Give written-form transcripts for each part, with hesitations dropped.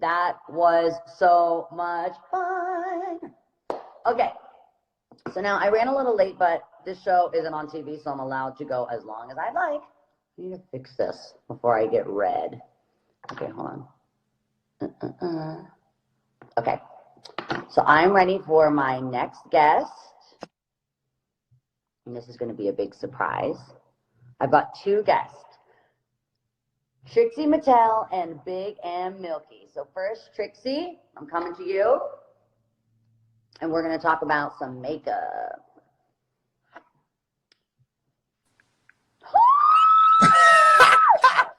That was so much fun. Okay, so now I ran a little late, but this show isn't on TV, so I'm allowed to go as long as I like. I need to fix this before I get red. Okay, hold on. Okay, so I'm ready for my next guest. And this is going to be a big surprise. I've got two guests, Trixie Mattel and Big and Milky. So first, Trixie, I'm coming to you. And we're going to talk about some makeup.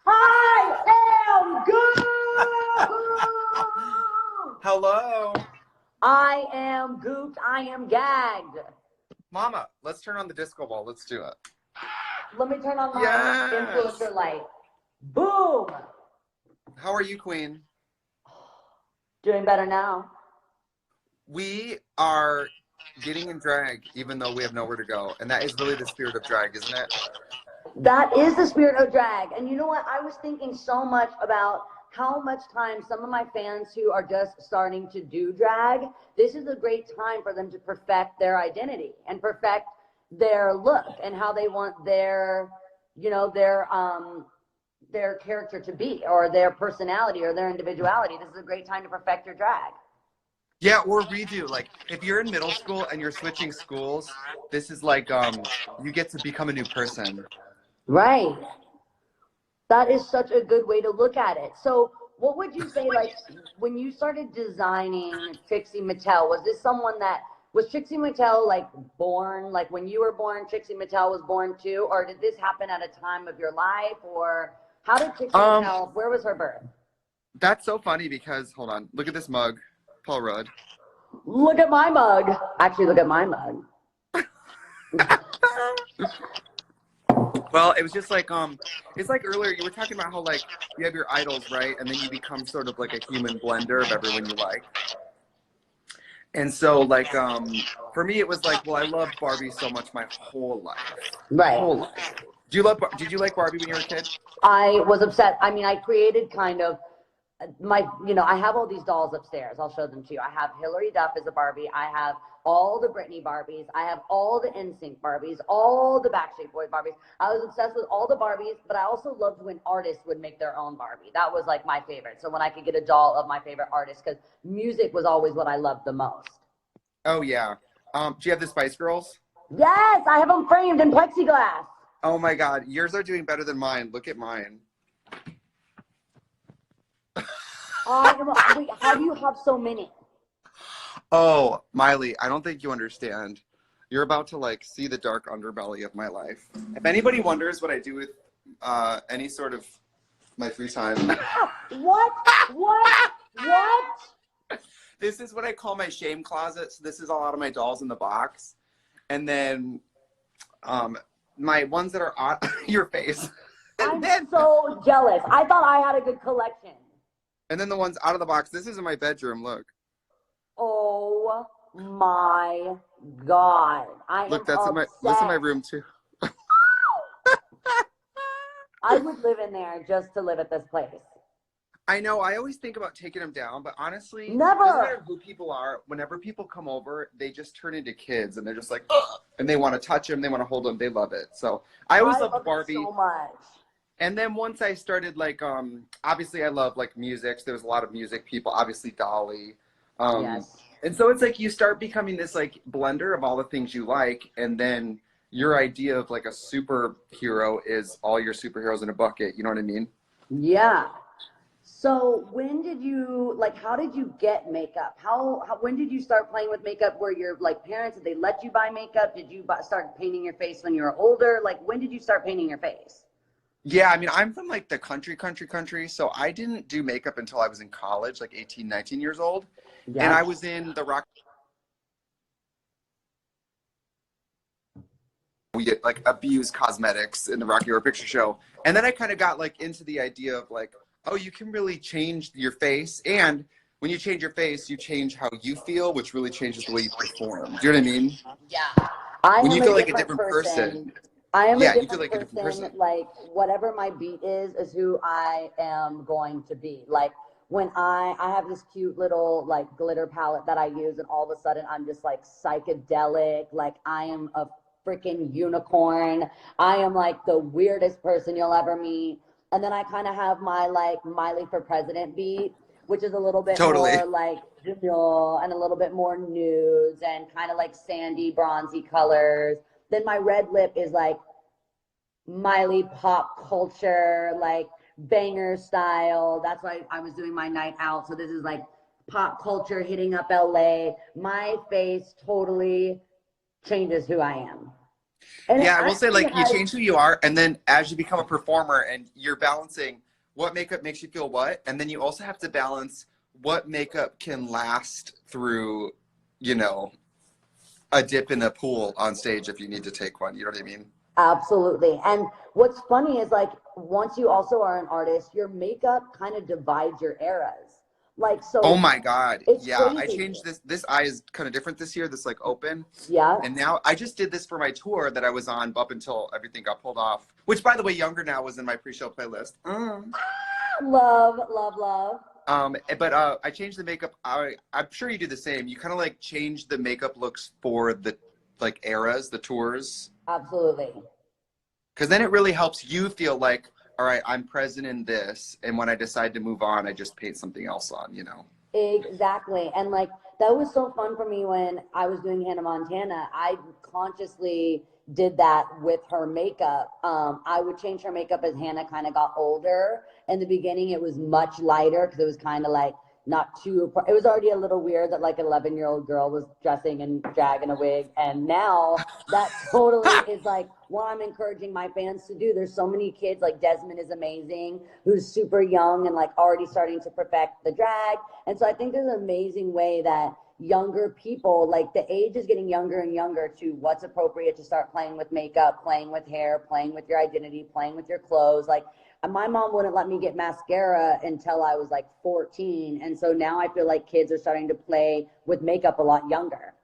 I am good. Hello. I am gooped. I am gagged. Mama, let's turn on the disco ball. Let's do it. Let me turn on my influencer light. Boom. How are you, Queen? Doing better now. We are getting in drag, even though we have nowhere to go. And that is really the spirit of drag, isn't it? That is the spirit of drag. And you know what? I was thinking so much about how much time some of my fans who are just starting to do drag, this is a great time for them to perfect their identity and perfect their look and how they want their, you know, their character to be, or their personality or their individuality. This is a great time to perfect your drag. Yeah, or redo. Like, if you're in middle school and you're switching schools, this is like, you get to become a new person. Right. That is such a good way to look at it. So what would you say, like, when you started designing Trixie Mattel, was Trixie Mattel, like, born, like, when you were born, Trixie Mattel was born too? Or did this happen at a time of your life? Or how did Trixie Mattel, where was her birth? That's so funny because, hold on, look at this mug, Paul Rudd. Look at my mug. Actually, look at my mug. Well, it was just like, it's like earlier you were talking about how, like, you have your idols, right? And then you become sort of like a human blender of everyone you like. And so, like, for me, it was like, well, I loved Barbie so much my whole life. Right. Whole life. Did you like Barbie when you were a kid? I was upset. I mean, I created kind of I have all these dolls upstairs. I'll show them to you. I have Hilary Duff as a Barbie. I have all the Britney Barbies. I have all the NSYNC Barbies, all the Backstreet Boys Barbies. I was obsessed with all the Barbies, but I also loved when artists would make their own Barbie. That was like my favorite. So when I could get a doll of my favorite artist, because music was always what I loved the most. Oh, yeah. Do you have the Spice Girls? Yes, I have them framed in plexiglass. Oh, my God. Yours are doing better than mine. Look at mine. Wait, how do you have so many? Oh, Miley, I don't think you understand. You're about to, like, see the dark underbelly of my life. If anybody wonders what I do with any sort of my free time. What? This is what I call my shame closet. So this is a lot of my dolls in the box. And then my ones that are on your face. I'm so jealous. I thought I had a good collection. And then the ones out of the box. This is in my bedroom. Look. Oh my God! Look, that's in my room too. I would live in there just to live at this place. I know. I always think about taking them down, but honestly, never. Doesn't matter who people are. Whenever people come over, they just turn into kids, and they're just like, ugh! And they want to touch them, they want to hold them, they love it. So I always loved Barbie so much. And then once I started, like, obviously I love, like, music. So there was a lot of music people, obviously Dolly. Yes. And so it's like you start becoming this, like, blender of all the things you like. And then your idea of, like, a superhero is all your superheroes in a bucket. You know what I mean? Yeah. So when did you, like, how did you get makeup? When did you start playing with makeup? Were your, like, parents, did they let you buy makeup? Did you start painting your face when you were older? Like, when did you start painting your face? Yeah, I mean, I'm from, like, the country, so I didn't do makeup until I was in college, like 18, 19 years old. Yes. And I was in the rock. We get, like, abused cosmetics in the Rocky Horror Picture Show. And then I kind of got, like, into the idea of, like, oh, you can really change your face. And when you change your face, you change how you feel, which really changes the way you perform. Do you know what I mean? Yeah. When you feel like a different person. I am a different person. Like, whatever my beat is who I am going to be. Like, when I have this cute little like glitter palette that I use, and all of a sudden I'm just like psychedelic, like I am a freaking unicorn. I am like the weirdest person you'll ever meet. And then I kind of have my like Miley for President beat, which is a little bit Totally. more like Jamil and a little bit more nudes and kind of like sandy, bronzy colors. Then my red lip is like Miley pop culture, like banger style. That's why I was doing my night out. So this is like pop culture hitting up LA. My face totally changes who I am. And Yeah, I will say, like, you has, change who you are, and then as you become a performer and you're balancing what makeup makes you feel what, and then you also have to balance what makeup can last through, you know, a dip in a pool on stage if you need to take one. You know what I mean? absolutely. And what's funny is like once you also are an artist, your makeup kind of divides your eras. Like Oh so my God. it's Yeah, I crazy. changed this. This eye is kind of different this year, this like open. Yeah. And now I just did this for my tour that I was on up until everything got pulled off, which, by the way, Younger Now was in my pre-show playlist. Love, love, love. But I changed the makeup. I'm sure you do the same. You kind of like change the makeup looks for the like eras, the tours, Absolutely. because then it really helps you feel like, all right, I'm present in this, and when I decide to move on, I just paint something else on, you know. Exactly. And like that was so fun for me when I was doing Hannah Montana. I consciously did that with her makeup. I would change her makeup as Hannah kind of got older. In the beginning, it was much lighter because it was kind of like not too, it was already a little weird that like an 11-year-old girl was dressing in drag in a wig. And now that totally is like what I'm encouraging my fans to do. There's so many kids, like Desmond is amazing, who's super young and like already starting to perfect the drag. And so I think there's an amazing way that younger people, like the age is getting younger and younger to what's appropriate to start playing with makeup, playing with hair, playing with your identity, playing with your clothes. Like my mom wouldn't let me get mascara until I was like 14. And so now I feel like kids are starting to play with makeup a lot younger.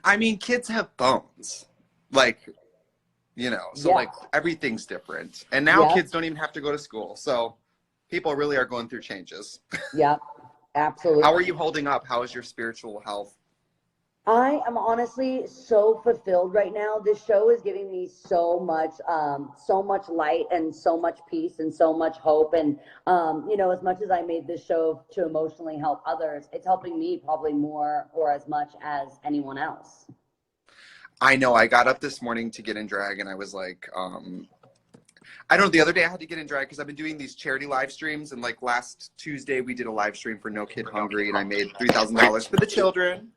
I mean, kids have phones, like, you know, so Yeah. like everything's different. And now Yeah. kids don't even have to go to school. So people really are going through changes. Yep. Absolutely. How are you holding up? How is your spiritual health? I am honestly so fulfilled right now. This show is giving me so much light and so much peace and so much hope. And, you know, as much as I made this show to emotionally help others, it's helping me probably more or as much as anyone else. I know. I got up this morning to get in drag, and I was like, I don't know. The other day I had to get in drag because I've been doing these charity live streams, and like last Tuesday we did a live stream for No Kid Hungry, and I made $3,000 for the children.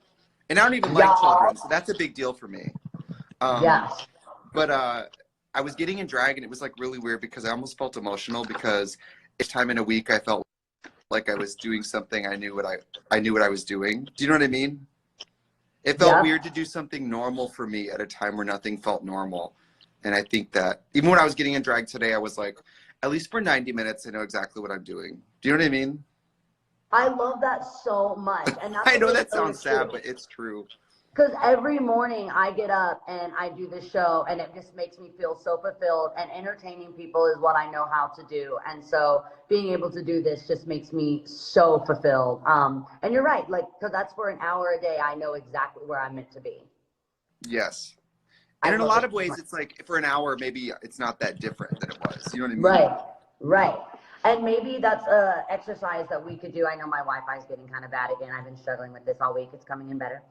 And I don't even like children, so that's a big deal for me. Yes. But I was getting in drag, and it was like really weird because I almost felt emotional because each time in a week I felt like I was doing something I knew what I was doing. Do you know what I mean? It felt weird to do something normal for me at a time where nothing felt normal. And I think that even when I was getting in drag today, I was like, at least for 90 minutes, I know exactly what I'm doing. Do you know what I mean? I love that so much. And that's I know that sounds sad, but it's true. Because every morning I get up and I do this show, and it just makes me feel so fulfilled. And entertaining people is what I know how to do. And so being able to do this just makes me so fulfilled. And you're right, like, because that's for an hour a day, I know exactly where I'm meant to be. Yes. And in a lot of ways, it's like for an hour, maybe it's not that different than it was. You know what I mean? Right, right. And maybe that's a exercise that we could do. I know my Wi-Fi is getting kind of bad again. I've been struggling with this all week. It's coming in better.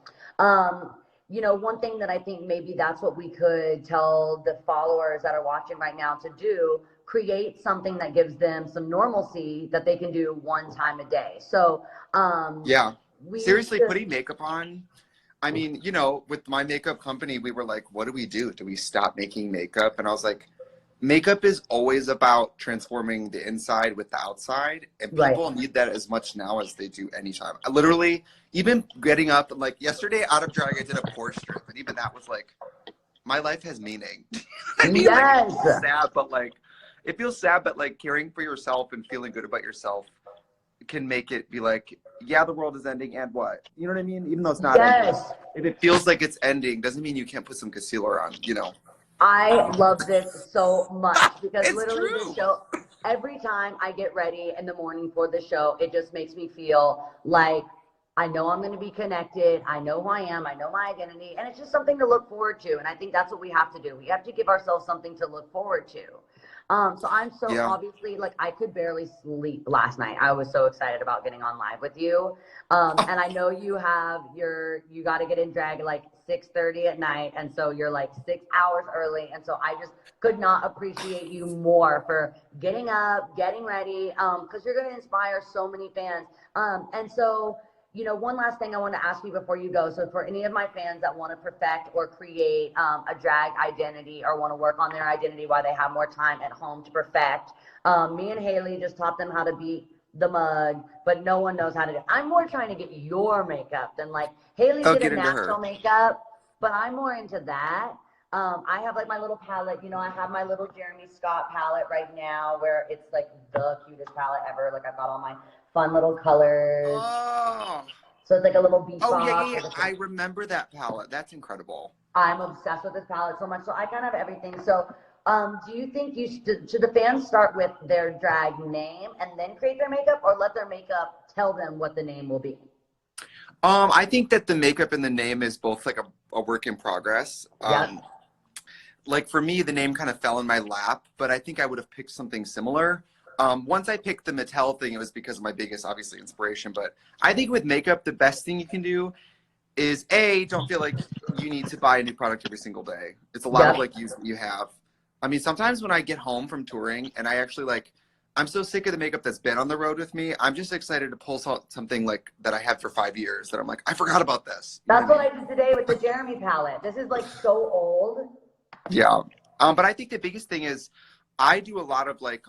You know, one thing that I think maybe that's what we could tell the followers that are watching right now to do, create something that gives them some normalcy that they can do one time a day. So, yeah, seriously, putting makeup on. I mean, you know, with my makeup company, we were like, what do we do? Do we stop making makeup? And I was like, makeup is always about transforming the inside with the outside, and people need that as much now as they do anytime. I literally, even getting up and like yesterday out of drag, I did a pore strip, and even that was like, my life has meaning. I mean, like, it feels sad, but like, it feels sad, but like caring for yourself and feeling good about yourself can make it be like, yeah, the world is ending, and what? You know what I mean? Even though it's not ending. If it feels like it's ending, doesn't mean you can't put some concealer on, you know? I love this so much because it's literally true. this show, every time I get ready in the morning for the show, it just makes me feel like I know I'm going to be connected. I know who I am. I know my identity. And it's just something to look forward to. And I think that's what we have to do. We have to give ourselves something to look forward to. So I'm so Yeah. obviously, like, I could barely sleep last night. I was so excited about getting on live with you. And I know you got to get in drag like 6:30 at night. And so you're like 6 hours early. And so I just could not appreciate you more for getting up, getting ready, because you're going to inspire so many fans. And so, one last thing I want to ask you before you go. So for any of my fans that want to perfect or create a drag identity or want to work on their identity while they have more time at home to perfect, me and Haley just taught them how to beat the mug, but no one knows how to do it. I'm more trying to get your makeup than like Haley did a natural makeup, but I'm more into that. I have like my little palette, I have my little Jeremy Scott palette right now where it's like the cutest palette ever. Like I've got all my fun little colors. Oh. So it's like a little beach ball. Yeah. I remember that palette. That's incredible. I'm obsessed with this palette so much. So I kind of have everything. So do you think should the fans start with their drag name and then create their makeup, or let their makeup tell them what the name will be? I think that the makeup and the name is both like a work in progress. Like for me, the name kind of fell in my lap, but I think I would have picked something similar. Once I picked the Mattel thing, it was because of my biggest, obviously, inspiration. But I think with makeup, the best thing you can do is don't feel like you need to buy a new product every single day. It's a lot of like use that you have. I mean, sometimes when I get home from touring and I actually I'm so sick of the makeup that's been on the road with me. I'm just excited to pull something like that I had for 5 years that I'm like, I forgot about this. That's what I did today with the Jeremy palette. This is like so old. Yeah. But I think the biggest thing is I do a lot of like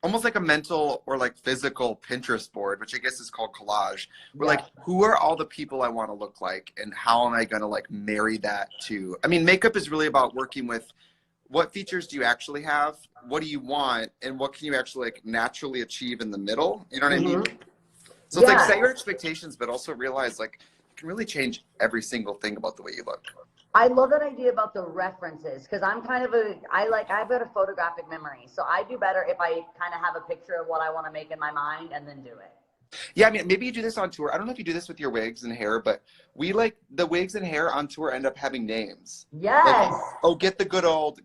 almost like a mental or like physical Pinterest board, which I guess is called collage. Where like, who are all the people I want to look like, and how am I going to like marry that to? I mean, makeup is really about working with what features do you actually have, what do you want, and what can you actually like naturally achieve in the middle. You know what I mean? So it's like set your expectations, but also realize like you can really change every single thing about the way you look. I love that idea about the references, because I'm kind of I've got a photographic memory. So I do better if I kind of have a picture of what I want to make in my mind and then do it. Yeah, I mean, maybe you do this on tour. I don't know if you do this with your wigs and hair, but we like the wigs and hair on tour end up having names. Yes. Like, get the good old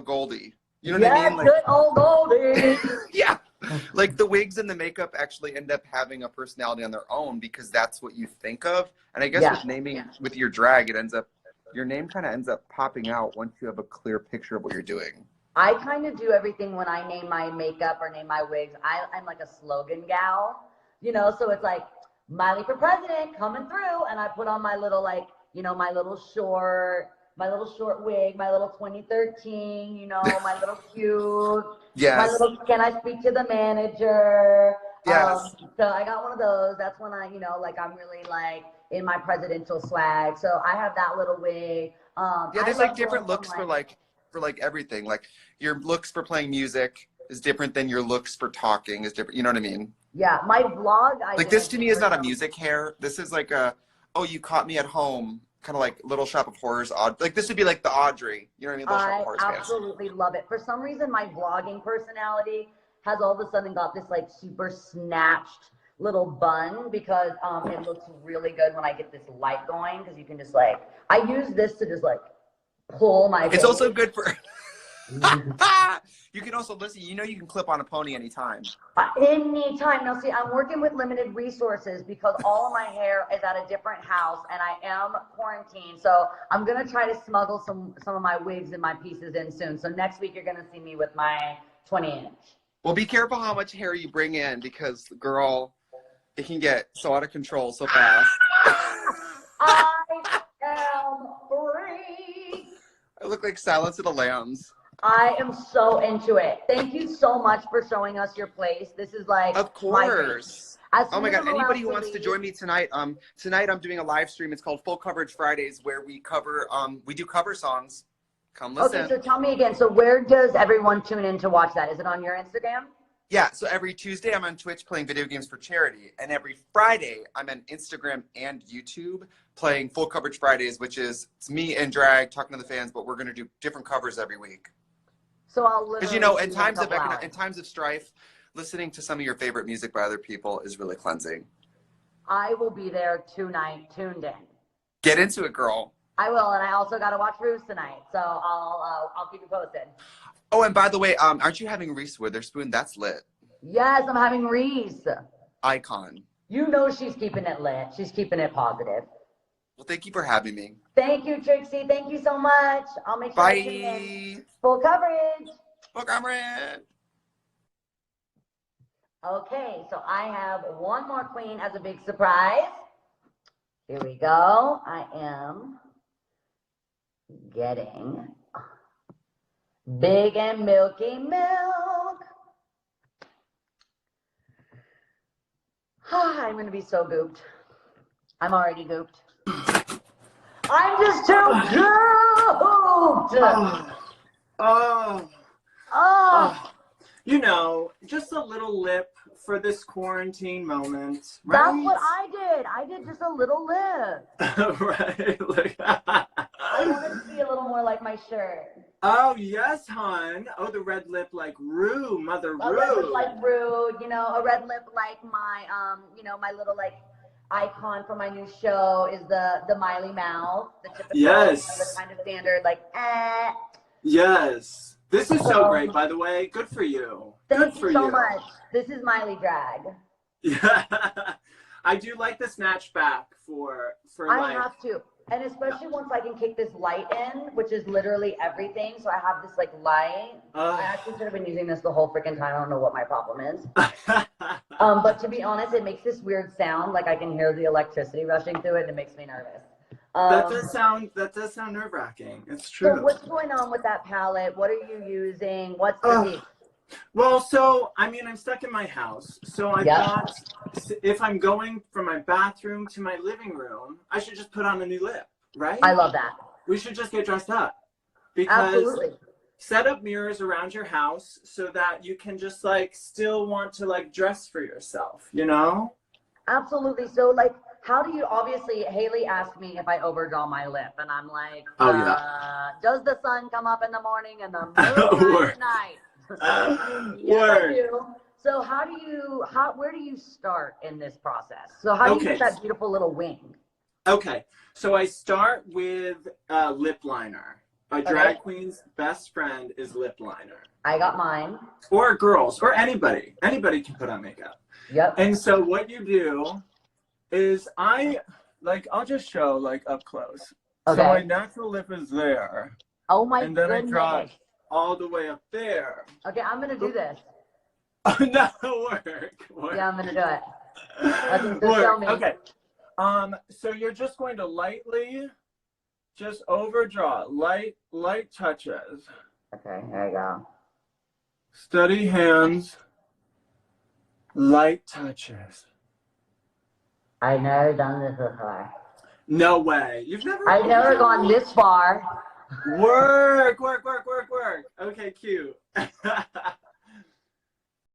Goldie. You know what I mean? Like, good old Goldie. Yeah. Like the wigs and the makeup actually end up having a personality on their own because that's what you think of. And I guess with naming with your drag, your name kind of ends up popping out once you have a clear picture of what you're doing. I kind of do everything when I name my makeup or name my wigs. I'm like a slogan gal, so it's like Miley for president coming through, and I put on my little my little short wig, my little 2013, my little cute, my little can I speak to the manager? Yes. So I got one of those. That's when I, I'm really like in my presidential swag. So I have that little wig. There's like different looks for everything. Like your looks for playing music is different than your looks for talking is different. You know what I mean? Yeah, my vlog. Like this to me is not a music hair. This is like you caught me at home, kind of like Little Shop of Horrors. Like this would be like the Audrey. You know what I mean? Little Shop of Horrors. I absolutely love it. For some reason, my vlogging personality has all of a sudden got this like super snatched little bun because it looks really good when I get this light going, because you can just I use this to just pull my face. It's also good for you can also listen, you can clip on a pony anytime. Anytime. Now see, I'm working with limited resources because all of my hair is at a different house and I am quarantined. So I'm gonna try to smuggle some of my wigs and my pieces in soon. So next week you're gonna see me with my 20-inch. Well, be careful how much hair you bring in, because girl, it can get so out of control so fast. I am free. I look like Silence of the Lambs. I am so into it. Thank you so much for showing us your place. This is of course. Oh my God! Anybody who wants to join me tonight, tonight I'm doing a live stream. It's called Full Coverage Fridays, where we cover, we do cover songs. Come listen. Okay, so tell me again. So where does everyone tune in to watch that? Is it on your Instagram? Yeah, so every Tuesday I'm on Twitch playing video games for charity, and every Friday I'm on Instagram and YouTube playing Full Coverage Fridays, which is it's me and drag talking to the fans, but we're gonna do different covers every week. So I'll Because literally in do that in times of strife, listening to some of your favorite music by other people is really cleansing. I will be there tonight, tuned in. Get into it, girl. I will, and I also got to watch Ruse tonight, so I'll keep you posted. Oh, and by the way, aren't you having Reese Witherspoon? That's lit. Yes, I'm having Reese. Icon. You know she's keeping it lit. She's keeping it positive. Well, thank you for having me. Thank you, Trixie. Thank you so much. I'll make sure I tune in. Full coverage. Full coverage. Okay, so I have one more queen as a big surprise. Here we go. I am getting Big and Milky Milk. I'm going to be so gooped. I'm already gooped. I'm just too gooped. Oh. You know, just a little lip for this quarantine moment, right? That's what I did. I did just a little lip. Right. I wanted to be a little more like my shirt. Oh, yes, hon. Oh, the red lip like Rue, Mother Rue. A red lip like Rue, a red lip like my, my little like icon for my new show is the Miley mouth, the typical, the kind of standard like, eh. Yes. This is so great, by the way. Good for you. Thank you so much. This is Miley drag. Yeah. I do like the snatch back for I have to. And especially once I can kick this light in, which is literally everything. So I have this like light. I actually should have been using this the whole freaking time. I don't know what my problem is. But to be honest, it makes this weird sound. Like I can hear the electricity rushing through it and it makes me nervous. That does sound nerve-wracking. It's true. So what's going on with that palette? What are you using? What's the deal? Well, so I mean, I'm stuck in my house. So I thought if I'm going from my bathroom to my living room, I should just put on a new lip, right? I love that. We should just get dressed up. Because absolutely. Set up mirrors around your house so that you can just like still want to like dress for yourself, Absolutely. So like, how do you, obviously, Haley asked me if I overdraw my lip, and I'm like, does the sun come up in the morning and the moon at night? Yes, I do. So where do you start in this process? So how do you get that beautiful little wing? Okay, so I start with lip liner. A drag queen's best friend is lip liner. I got mine. Or girls, or anybody. Anybody can put on makeup. Yep. And so what you do is I'll just show like up close. Okay. So my natural lip is there. Oh my goodness. And then I draw it all the way up there. Okay, I'm gonna do this. Oh no, work. Yeah, I'm gonna do it. Okay, so show me. Okay. So you're just going to lightly just overdraw, light touches. Okay, there you go. Steady hands, light touches. I've never done this before. No way. I've never gone this far. Work. Okay, cute.